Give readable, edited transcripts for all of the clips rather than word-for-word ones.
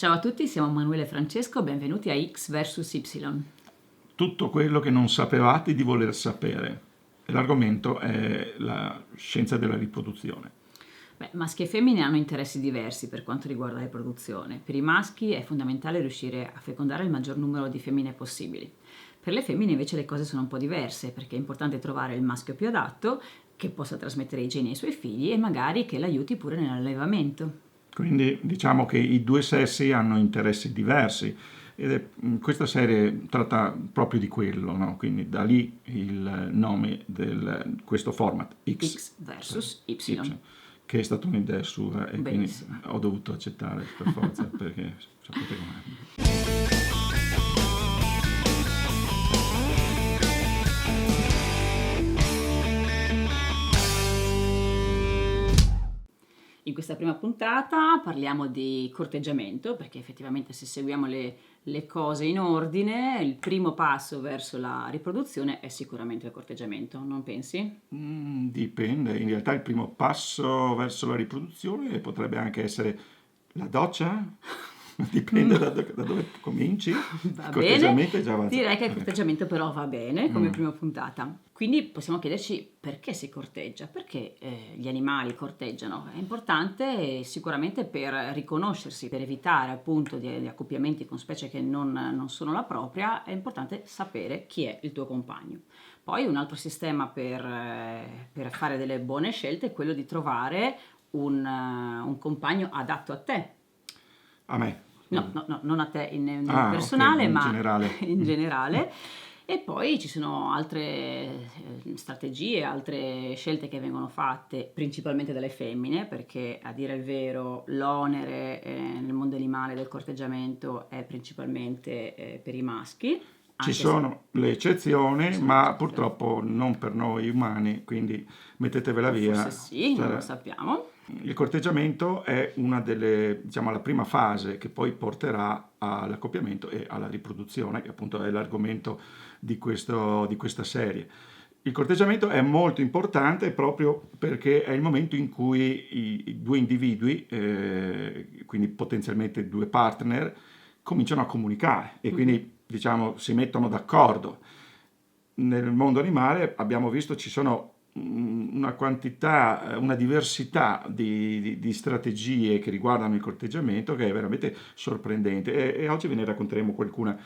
Ciao a tutti, siamo Manuele e Francesco, benvenuti a X vs Y. Tutto quello che non sapevate di voler sapere. E l'argomento è la scienza della riproduzione. Maschi e femmine hanno interessi diversi per quanto riguarda la riproduzione. Per i maschi è fondamentale riuscire a fecondare il maggior numero di femmine possibili. Per le femmine invece le cose sono un po' diverse, perché è importante trovare il maschio più adatto, che possa trasmettere i geni ai suoi figli e magari che l'aiuti pure nell'allevamento. Quindi diciamo che i due sessi hanno interessi diversi questa serie tratta proprio di quello, no? Quindi da lì il nome di questo format X versus Y. che è stata un'idea sua e quindi Benissimo. ho dovuto accettare per forza perché sapete com'è. In questa prima puntata parliamo di corteggiamento, perché effettivamente se seguiamo le cose in ordine, il primo passo verso la riproduzione è sicuramente il corteggiamento, non pensi? Dipende, in realtà il primo passo verso la riproduzione potrebbe anche essere la doccia, dipende da dove cominci, Va bene, corteggiamente già va già. direi che il corteggiamento però va bene come prima puntata. Quindi possiamo chiederci perché si corteggia, perché gli animali corteggiano. È importante sicuramente per riconoscersi, per evitare appunto di accoppiamenti con specie che non sono la propria, è importante sapere chi è il tuo compagno. Poi un altro sistema per fare delle buone scelte è quello di trovare un compagno adatto a te. A me. No, non a te nel Ah, personale, ok, in ma generale. in generale. E poi ci sono altre strategie, altre scelte che vengono fatte principalmente dalle femmine, perché a dire il vero l'onere nel mondo animale del corteggiamento è principalmente per i maschi. Ci sono le eccezioni, sono ma eccezioni. purtroppo non per noi umani, quindi mettetevela via. Forse sì, non lo Cioè, sappiamo. il corteggiamento è una delle, diciamo, la prima fase che poi porterà all'accoppiamento e alla riproduzione, che appunto è l'argomento di questa serie. Il corteggiamento è molto importante proprio perché è il momento in cui i due individui, quindi potenzialmente due partner, cominciano a comunicare e quindi diciamo si mettono d'accordo. Nel mondo animale abbiamo visto ci sono una quantità, una diversità di strategie che riguardano il corteggiamento che è veramente sorprendente e oggi ve ne racconteremo qualcuna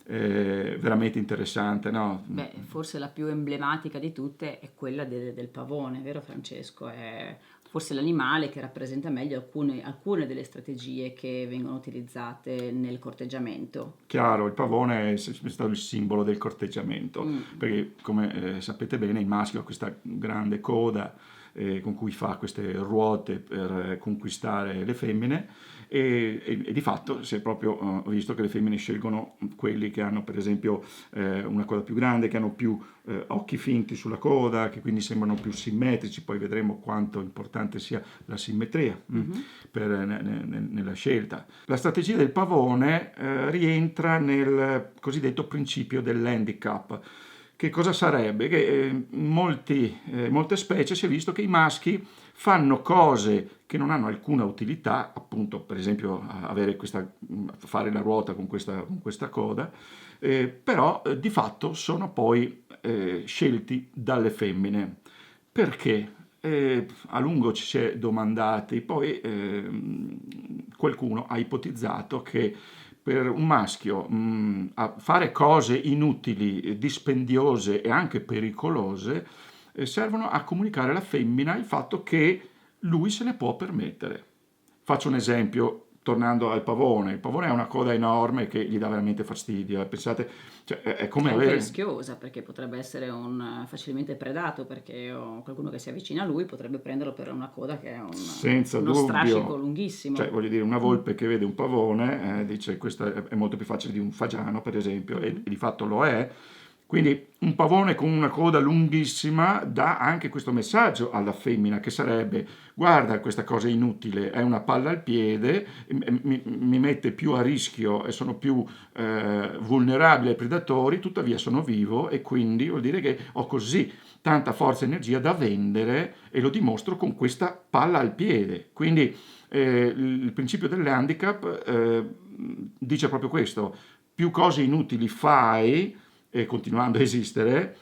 veramente interessante, no? Forse la più emblematica di tutte è quella del pavone, vero Francesco? È forse l'animale che rappresenta meglio alcune delle strategie che vengono utilizzate nel corteggiamento. Chiaro, il pavone è stato il simbolo del corteggiamento, perché come sapete bene il maschio ha questa grande coda con cui fa queste ruote per conquistare le femmine e di fatto si è proprio visto che le femmine scelgono quelli che hanno per esempio una coda più grande, che hanno più occhi finti sulla coda, che quindi sembrano più simmetrici, poi vedremo quanto importante sia la simmetria nella scelta. La strategia del pavone rientra nel cosiddetto principio dell'handicap. Che cosa sarebbe? Che in molte specie si è visto che i maschi fanno cose che non hanno alcuna utilità, appunto per esempio fare la ruota con questa coda, però di fatto sono poi scelti dalle femmine. Perché? A lungo ci si è domandati, poi qualcuno ha ipotizzato che per un maschio a fare cose inutili, dispendiose e anche pericolose servono a comunicare alla femmina il fatto che lui se le può permettere. Faccio un esempio, tornando al pavone. Il pavone ha una coda enorme che gli dà veramente fastidio. Pensate, cioè, è come È anche avere... rischiosa perché potrebbe essere facilmente predato perché qualcuno che si avvicina a lui potrebbe prenderlo per una coda che è Senza uno strascico dubbio, lunghissimo. cioè voglio dire, una volpe che vede un pavone dice questo è molto più facile di un fagiano, per esempio, e di fatto lo è. Quindi un pavone con una coda lunghissima dà anche questo messaggio alla femmina che sarebbe: guarda, questa cosa è inutile, è una palla al piede, mi mette più a rischio e sono più vulnerabile ai predatori, tuttavia sono vivo e quindi vuol dire che ho così tanta forza e energia da vendere e lo dimostro con questa palla al piede. Quindi il principio dell'handicap dice proprio questo: più cose inutili fai, continuando a esistere,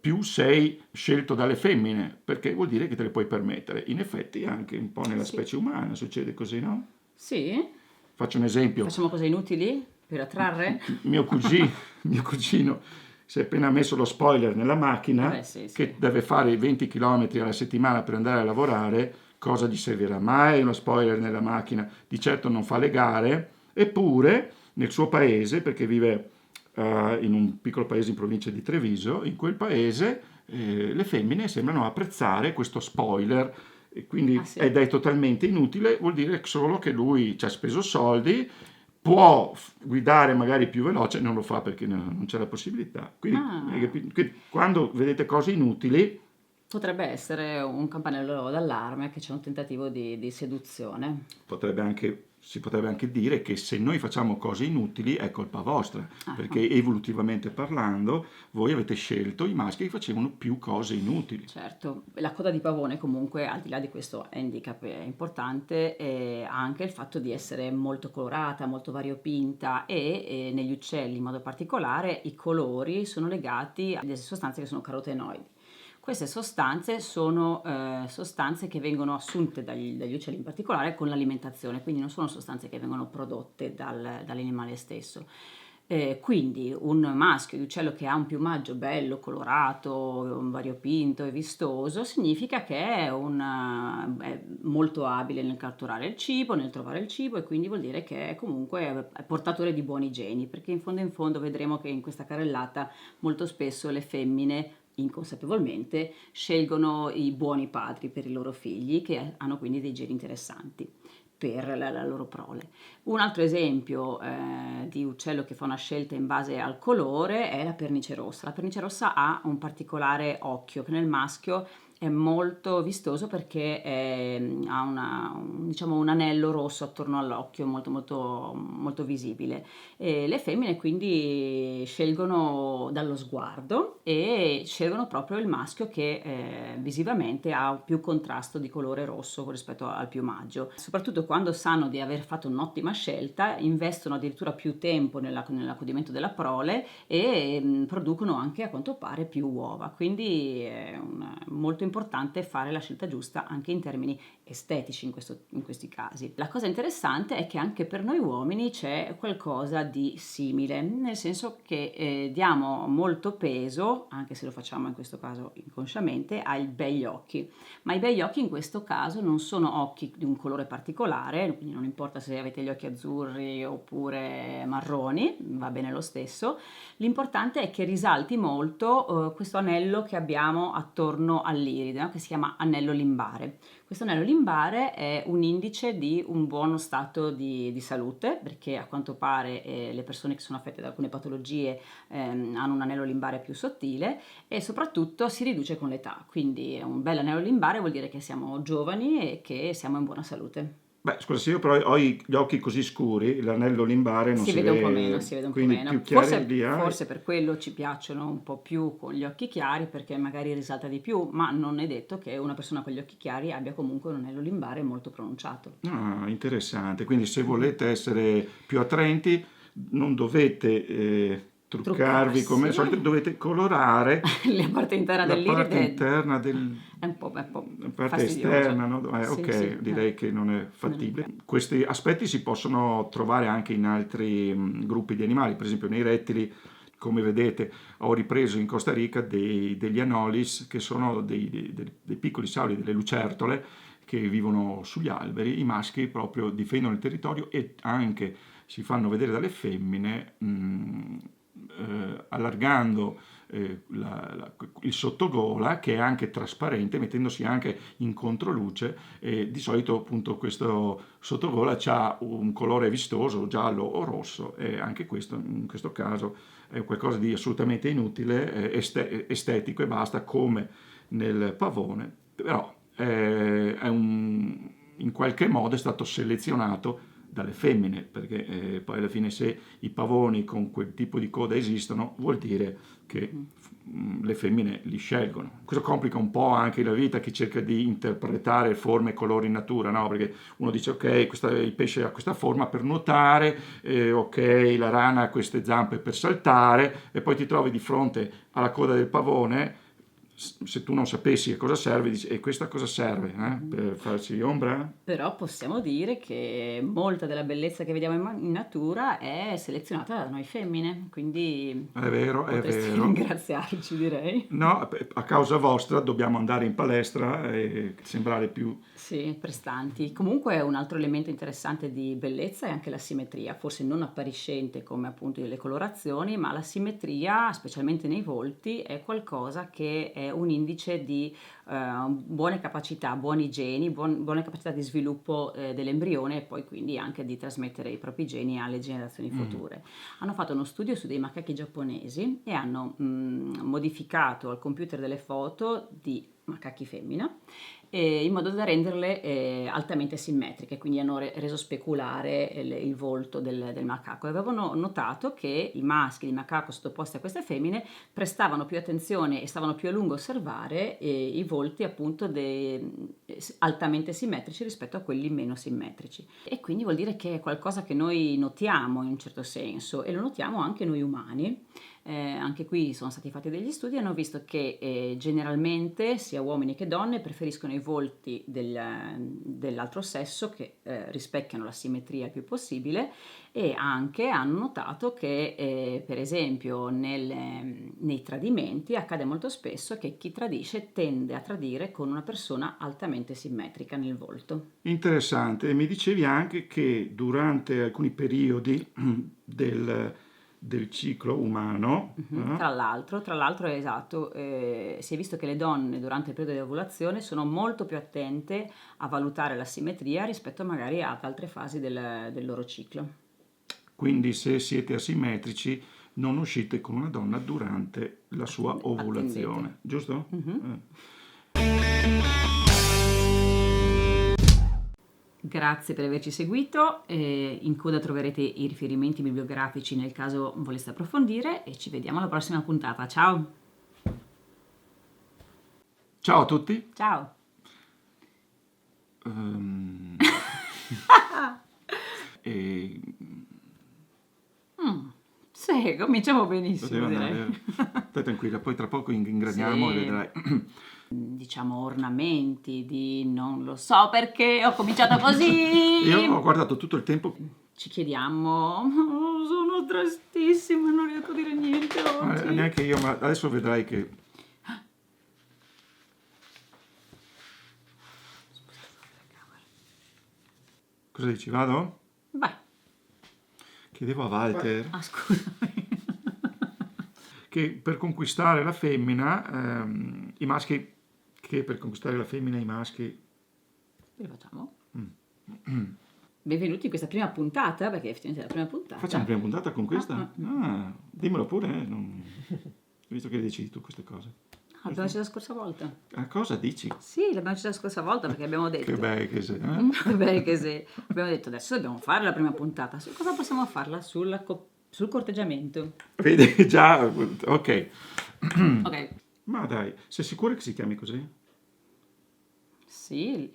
più sei scelto dalle femmine, perché vuol dire che te le puoi permettere. In effetti anche un po' nella Sì. specie umana succede così, no? Sì? Faccio un esempio. Facciamo cose inutili per attrarre? Mio cugino, mio cugino si è appena messo lo spoiler nella Eh macchina, beh, sì, che sì. deve fare i 20 km alla settimana per andare a lavorare. Cosa gli servirà mai uno spoiler nella macchina? Di certo non fa le gare, eppure nel suo paese, perché vive in un piccolo paese in provincia di Treviso, in quel paese le femmine sembrano apprezzare questo spoiler, e Ah quindi, sì? ed è totalmente inutile, vuol dire solo che lui ci ha speso soldi, può guidare magari più veloce, non lo fa perché non c'è la possibilità. Quindi, Ah, quando vedete cose inutili, potrebbe essere un campanello d'allarme che c'è un tentativo di seduzione. si potrebbe anche dire che se noi facciamo cose inutili è colpa vostra, Ah, perché evolutivamente parlando voi avete scelto i maschi che facevano più cose inutili. certo, la coda di pavone comunque, al di là di questo handicap importante, ha anche il fatto di essere molto colorata, molto variopinta e negli uccelli in modo particolare i colori sono legati a delle sostanze che sono carotenoidi. Queste sostanze sono sostanze che vengono assunte dagli uccelli in particolare con l'alimentazione, quindi non sono sostanze che vengono prodotte dall'animale stesso. Quindi un maschio di uccello che ha un piumaggio bello, colorato, variopinto e vistoso, significa che è molto abile nel catturare il cibo, nel trovare il cibo e quindi vuol dire che è comunque è portatore di buoni geni, perché in fondo vedremo che in questa carrellata molto spesso le femmine inconsapevolmente scelgono i buoni padri per i loro figli che hanno quindi dei geni interessanti per la loro prole. Un altro esempio di uccello che fa una scelta in base al colore è la pernice rossa. La pernice rossa ha un particolare occhio che nel maschio è molto vistoso perché ha diciamo, un anello rosso attorno all'occhio molto, molto, molto visibile. E le femmine quindi scelgono dallo sguardo e scelgono proprio il maschio che visivamente ha più contrasto di colore rosso rispetto al piumaggio. Soprattutto quando sanno di aver fatto un'ottima scelta, investono addirittura più tempo nell'accudimento della prole e producono anche a quanto pare più uova. Quindi è molto importante fare la scelta giusta anche in termini estetici in questi casi. La cosa interessante è che anche per noi uomini c'è qualcosa di simile, nel senso che diamo molto peso, anche se lo facciamo in questo caso inconsciamente, ai begli occhi, ma i begli occhi in questo caso non sono occhi di un colore particolare, quindi non importa se avete gli occhi azzurri oppure marroni, va bene lo stesso, l'importante è che risalti molto questo anello che abbiamo attorno all'iride, no? Che si chiama anello limbare. Questo anello limbare è un indice di un buono stato di salute, perché a quanto pare le persone che sono affette da alcune patologie hanno un anello limbare più sottile e soprattutto si riduce con l'età, quindi un bel anello limbare vuol dire che siamo giovani e che siamo in buona salute. Beh, scusa, se io però ho gli occhi così scuri, l'anello limbare non Si si vede un po' meno, vede, si vede un po' quindi meno. più chiari Forse, li hai. forse per quello ci piacciono un po' più con gli occhi chiari, perché magari risalta di più, ma non è detto che una persona con gli occhi chiari abbia comunque un anello limbare molto pronunciato. Ah, interessante. Quindi se volete essere più attraenti, non dovete truccarvi come al Truccarsi, solito, dovete colorare la parte interna la parte dell'iride interna è un po' la parte fastidiosa. esterna, no? Sì, Ok, sì, direi che non è non è fattibile. bello. Questi aspetti si possono trovare anche in altri gruppi di animali, per esempio nei rettili. Come vedete, ho ripreso in Costa Rica degli anolis, che sono dei piccoli sauri, delle lucertole, che vivono sugli alberi. I maschi proprio difendono il territorio e anche si fanno vedere dalle femmine allargando il sottogola, che è anche trasparente, mettendosi anche in controluce, e di solito appunto questo sottogola ha un colore vistoso, giallo o rosso, e anche questo in questo caso è qualcosa di assolutamente inutile, estetico e basta, come nel pavone, però in qualche modo è stato selezionato dalle femmine, perché poi alla fine se i pavoni con quel tipo di coda esistono, vuol dire che le femmine li scelgono. Questo complica un po' anche la vita chi cerca di interpretare forme e colori in natura, no? Perché uno dice ok, il pesce ha questa forma per nuotare, ok, la rana ha queste zampe per saltare, e poi ti trovi di fronte alla coda del pavone. Se tu non sapessi a cosa serve, dici, e questa cosa serve? Per farci ombra? Però possiamo dire che molta della bellezza che vediamo in natura è selezionata da noi femmine, quindi È vero, è potresti vero. ringraziarci, direi. No, a causa vostra dobbiamo andare in palestra e sembrare più... Sì, prestanti. Comunque un altro elemento interessante di bellezza è anche la simmetria, forse non appariscente come appunto le colorazioni, ma la simmetria, specialmente nei volti, è qualcosa che è un indice di buone capacità, buoni geni, buone capacità di sviluppo dell'embrione e poi quindi anche di trasmettere i propri geni alle generazioni future. Hanno fatto uno studio su dei macachi giapponesi e hanno modificato al computer delle foto di macachi femmina in modo da renderle altamente simmetriche, quindi hanno reso speculare il volto del macaco. E avevano notato che i maschi di macaco sottoposti a queste femmine prestavano più attenzione e stavano più a lungo a osservare i volti appunto altamente simmetrici rispetto a quelli meno simmetrici. E quindi vuol dire che è qualcosa che noi notiamo in un certo senso e lo notiamo anche noi umani. Anche qui sono stati fatti degli studi e hanno visto che generalmente sia uomini che donne preferiscono i volti dell'altro sesso che rispecchiano la simmetria il più possibile, e anche hanno notato che per esempio nei tradimenti accade molto spesso che chi tradisce tende a tradire con una persona altamente simmetrica nel volto. Interessante. E mi dicevi anche che durante alcuni periodi del ciclo umano, Tra l'altro è esatto, si è visto che le donne durante il periodo di ovulazione sono molto più attente a valutare la simmetria rispetto magari ad altre fasi del loro ciclo. quindi se siete asimmetrici non uscite con una donna durante la sua ovulazione, Attendete. giusto? Grazie per averci seguito, in coda troverete i riferimenti bibliografici nel caso voleste approfondire e ci vediamo alla prossima puntata. Ciao! Ciao a tutti. Ciao! E Sì, cominciamo benissimo, poteva direi. andare. Stai tranquilla, poi tra poco ingraniamo Sì. e vedrai. Diciamo ornamenti non lo so perché ho cominciato così. Io ho guardato tutto il tempo. Ci chiediamo, "Oh, sono tristissima, non riesco a dire niente oggi." Neanche io, ma adesso vedrai che... Cosa dici? Vado? Vai. Chiedevo a Walter Ah, scusami. che per conquistare la femmina, i maschi, che per conquistare la femmina i maschi... Rifacciamo. Benvenuti in questa prima puntata, perché effettivamente è la prima puntata. Facciamo la prima puntata con questa? Dimmelo pure, visto che decidi tu queste cose. L'abbiamo deciso la scorsa volta. A cosa dici? Sì, l'abbiamo deciso la scorsa volta perché abbiamo detto. Che bello che sei, Che bello che sei. Abbiamo detto adesso dobbiamo fare la prima puntata. Su cosa possiamo farla? Sul corteggiamento. Vedi, già, ok. Ok. Ma dai, sei sicura che si chiami così? Sì,